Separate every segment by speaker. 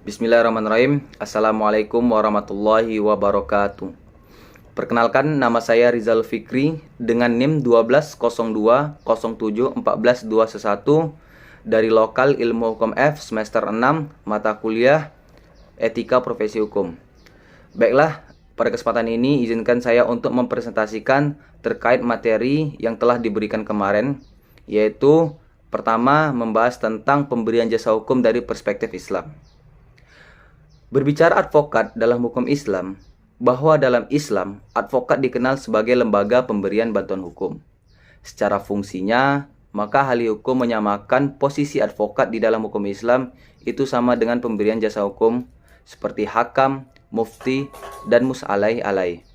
Speaker 1: Bismillahirrahmanirrahim. Assalamualaikum warahmatullahi wabarakatuh. Perkenalkan, nama saya Rizal Fikri dengan NIM 1202071421 dari Lokal Ilmu Hukum F semester 6 mata kuliah Etika Profesi Hukum. Baiklah, pada kesempatan ini izinkan saya untuk mempresentasikan terkait materi yang telah diberikan kemarin, yaitu pertama membahas tentang pemberian jasa hukum dari perspektif Islam. Berbicara advokat dalam hukum Islam, bahwa dalam Islam, advokat dikenal sebagai lembaga pemberian bantuan hukum. Secara fungsinya, maka ahli hukum menyamakan posisi advokat di dalam hukum Islam itu sama dengan pemberian jasa hukum seperti hakam, mufti, dan mus'alai alai.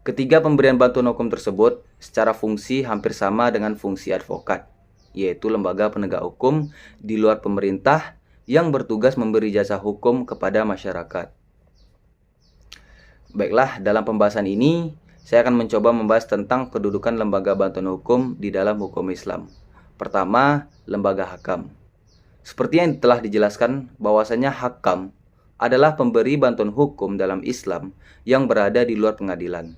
Speaker 1: Ketiga pemberian bantuan hukum tersebut secara fungsi hampir sama dengan fungsi advokat, yaitu lembaga penegak hukum di luar pemerintah yang bertugas memberi jasa hukum kepada masyarakat. Baiklah, dalam pembahasan ini, saya akan mencoba membahas tentang kedudukan lembaga bantuan hukum di dalam hukum Islam. Pertama, lembaga hakam. Seperti yang telah dijelaskan, bahwasanya hakam adalah pemberi bantuan hukum dalam Islam yang berada di luar pengadilan,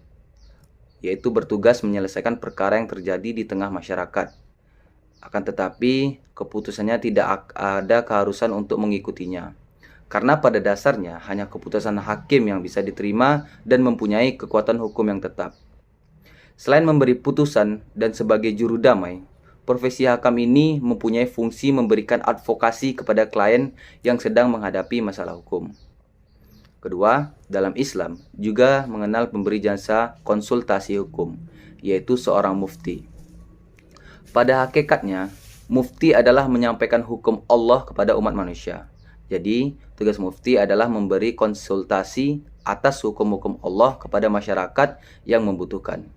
Speaker 1: yaitu bertugas menyelesaikan perkara yang terjadi di tengah masyarakat. Akan tetapi, keputusannya tidak ada keharusan untuk mengikutinya. Karena pada dasarnya hanya keputusan hakim yang bisa diterima dan mempunyai kekuatan hukum yang tetap. Selain memberi putusan dan sebagai juru damai, profesi hakam ini mempunyai fungsi memberikan advokasi kepada klien yang sedang menghadapi masalah hukum. Kedua, dalam Islam juga mengenal pemberi jasa konsultasi hukum, yaitu seorang mufti. Pada hakikatnya, mufti adalah menyampaikan hukum Allah kepada umat manusia. Jadi, tugas mufti adalah memberi konsultasi atas hukum-hukum Allah kepada masyarakat yang membutuhkan.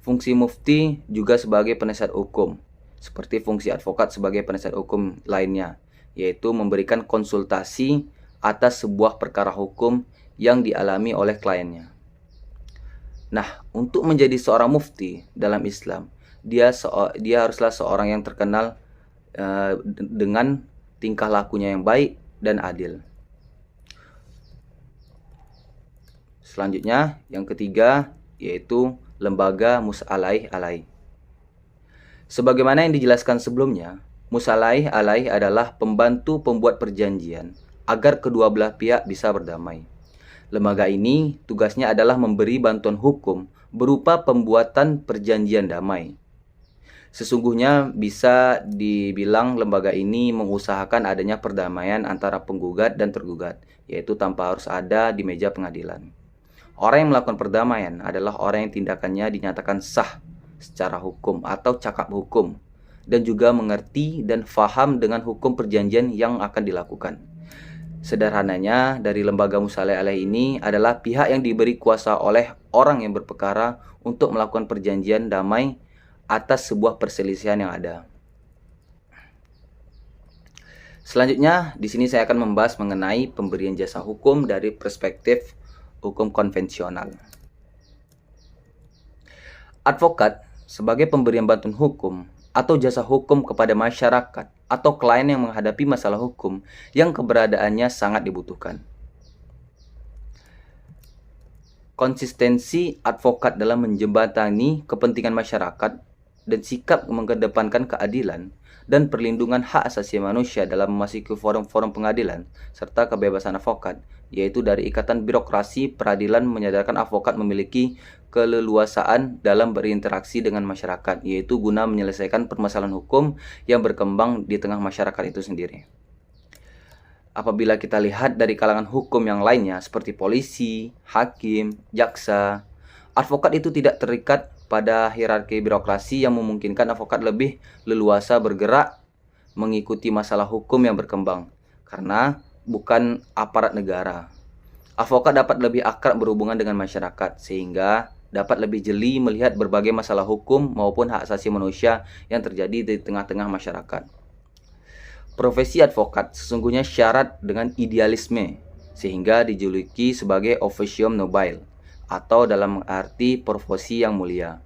Speaker 1: Fungsi mufti juga sebagai penasihat hukum, seperti fungsi advokat sebagai penasihat hukum lainnya, yaitu memberikan konsultasi atas sebuah perkara hukum yang dialami oleh kliennya. Nah, untuk menjadi seorang mufti dalam Islam, dia haruslah seorang yang terkenal dengan tingkah lakunya yang baik dan adil. Selanjutnya, yang ketiga, yaitu lembaga mus'alai alai. Sebagaimana yang dijelaskan sebelumnya, mus'alai alai adalah pembantu pembuat perjanjian agar kedua belah pihak bisa berdamai. Lembaga ini tugasnya adalah memberi bantuan hukum berupa pembuatan perjanjian damai. Sesungguhnya bisa dibilang lembaga ini mengusahakan adanya perdamaian antara penggugat dan tergugat, yaitu tanpa harus ada di meja pengadilan. Orang yang melakukan perdamaian adalah orang yang tindakannya dinyatakan sah secara hukum atau cakap hukum, dan juga mengerti dan faham dengan hukum perjanjian yang akan dilakukan. Sederhananya, dari lembaga mus'alai alai ini adalah pihak yang diberi kuasa oleh orang yang berperkara untuk melakukan perjanjian damai atas sebuah perselisihan yang ada. Selanjutnya, di sini saya akan membahas mengenai pemberian jasa hukum dari perspektif hukum konvensional. Advokat sebagai pemberian bantuan hukum atau jasa hukum kepada masyarakat atau klien yang menghadapi masalah hukum yang keberadaannya sangat dibutuhkan. Konsistensi advokat dalam menjembatani kepentingan masyarakat dan sikap mengedepankan keadilan dan perlindungan hak asasi manusia dalam memasuki forum-forum pengadilan serta kebebasan advokat, yaitu dari ikatan birokrasi peradilan menyadarkan advokat memiliki keleluasaan dalam berinteraksi dengan masyarakat, yaitu guna menyelesaikan permasalahan hukum yang berkembang di tengah masyarakat itu sendiri. Apabila kita lihat dari kalangan hukum yang lainnya seperti polisi, hakim, jaksa, advokat itu tidak terikat pada hierarki birokrasi yang memungkinkan advokat lebih leluasa bergerak mengikuti masalah hukum yang berkembang, karena bukan aparat negara. Advokat dapat lebih akrab berhubungan dengan masyarakat, sehingga dapat lebih jeli melihat berbagai masalah hukum maupun hak asasi manusia yang terjadi di tengah-tengah masyarakat. Profesi advokat sesungguhnya syarat dengan idealisme, sehingga dijuluki sebagai officium nobile, atau dalam arti profesi yang mulia,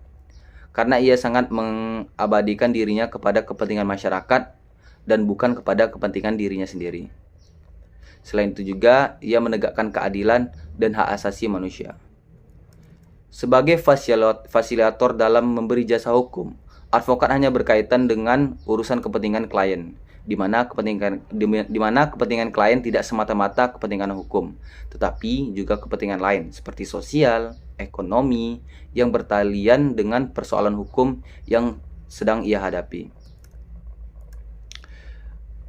Speaker 1: karena ia sangat mengabadikan dirinya kepada kepentingan masyarakat dan bukan kepada kepentingan dirinya sendiri. Selain itu juga, ia menegakkan keadilan dan hak asasi manusia. Sebagai fasilitator dalam memberi jasa hukum, advokat hanya berkaitan dengan urusan kepentingan klien, di mana kepentingan klien tidak semata-mata kepentingan hukum, tetapi juga kepentingan lain seperti sosial, ekonomi yang bertalian dengan persoalan hukum yang sedang ia hadapi.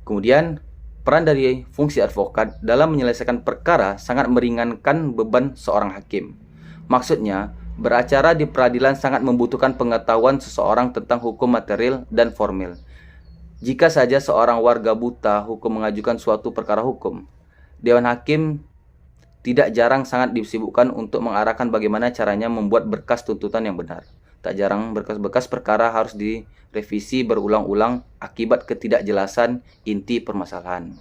Speaker 1: Kemudian, peran dari fungsi advokat dalam menyelesaikan perkara sangat meringankan beban seorang hakim. Maksudnya, beracara di peradilan sangat membutuhkan pengetahuan seseorang tentang hukum material dan formil. Jika saja seorang warga buta hukum mengajukan suatu perkara hukum, Dewan Hakim tidak jarang sangat disibukkan untuk mengarahkan bagaimana caranya membuat berkas tuntutan yang benar. Tak jarang berkas-berkas perkara harus direvisi berulang-ulang akibat ketidakjelasan inti permasalahan.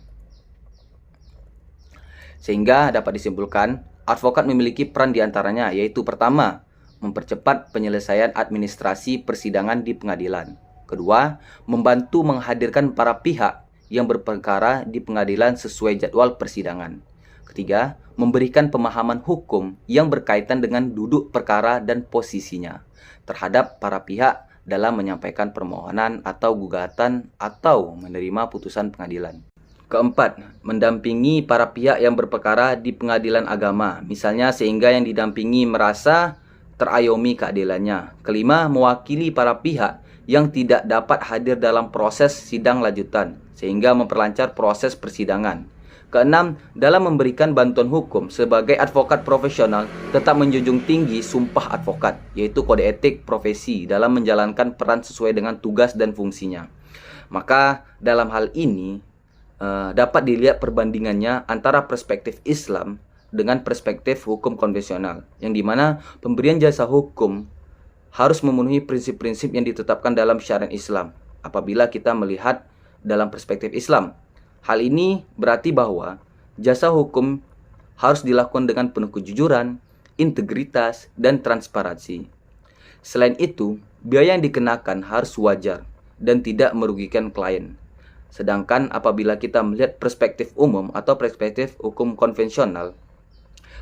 Speaker 1: Sehingga dapat disimpulkan, advokat memiliki peran diantaranya, yaitu pertama, mempercepat penyelesaian administrasi persidangan di pengadilan. Kedua, membantu menghadirkan para pihak yang berperkara di pengadilan sesuai jadwal persidangan. Ketiga, memberikan pemahaman hukum yang berkaitan dengan duduk perkara dan posisinya terhadap para pihak dalam menyampaikan permohonan atau gugatan atau menerima putusan pengadilan. Keempat, mendampingi para pihak yang berperkara di pengadilan agama, misalnya sehingga yang didampingi merasa terayomi keadilannya. Kelima, mewakili para pihak yang tidak dapat hadir dalam proses sidang lanjutan, sehingga memperlancar proses persidangan. Keenam, dalam memberikan bantuan hukum sebagai advokat profesional tetap menjunjung tinggi sumpah advokat, yaitu kode etik profesi dalam menjalankan peran sesuai dengan tugas dan fungsinya. Maka dalam hal ini dapat dilihat perbandingannya antara perspektif Islam dengan perspektif hukum konvensional, yang dimana pemberian jasa hukum harus memenuhi prinsip-prinsip yang ditetapkan dalam syariat Islam. Apabila kita melihat dalam perspektif Islam, hal ini berarti bahwa jasa hukum harus dilakukan dengan penuh kejujuran, integritas, dan transparansi. Selain itu, biaya yang dikenakan harus wajar dan tidak merugikan klien. Sedangkan apabila kita melihat perspektif umum atau perspektif hukum konvensional,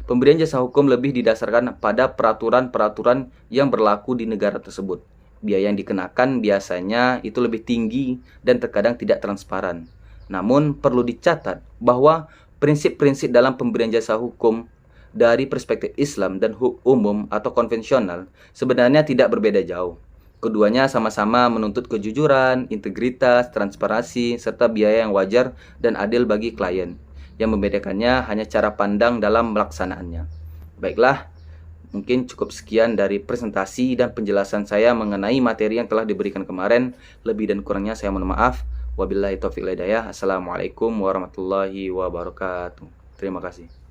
Speaker 1: pemberian jasa hukum lebih didasarkan pada peraturan-peraturan yang berlaku di negara tersebut. Biaya yang dikenakan biasanya itu lebih tinggi dan terkadang tidak transparan. Namun perlu dicatat bahwa prinsip-prinsip dalam pemberian jasa hukum dari perspektif Islam dan umum atau konvensional sebenarnya tidak berbeda jauh. Keduanya sama-sama menuntut kejujuran, integritas, transparansi, serta biaya yang wajar dan adil bagi klien. Yang membedakannya hanya cara pandang dalam melaksanaannya. Baiklah, mungkin cukup sekian dari presentasi dan penjelasan saya mengenai materi yang telah diberikan kemarin. Lebih dan kurangnya saya mohon maaf. Wabillahi taufiq wal hidayah. Assalamualaikum warahmatullahi wabarakatuh. Terima kasih.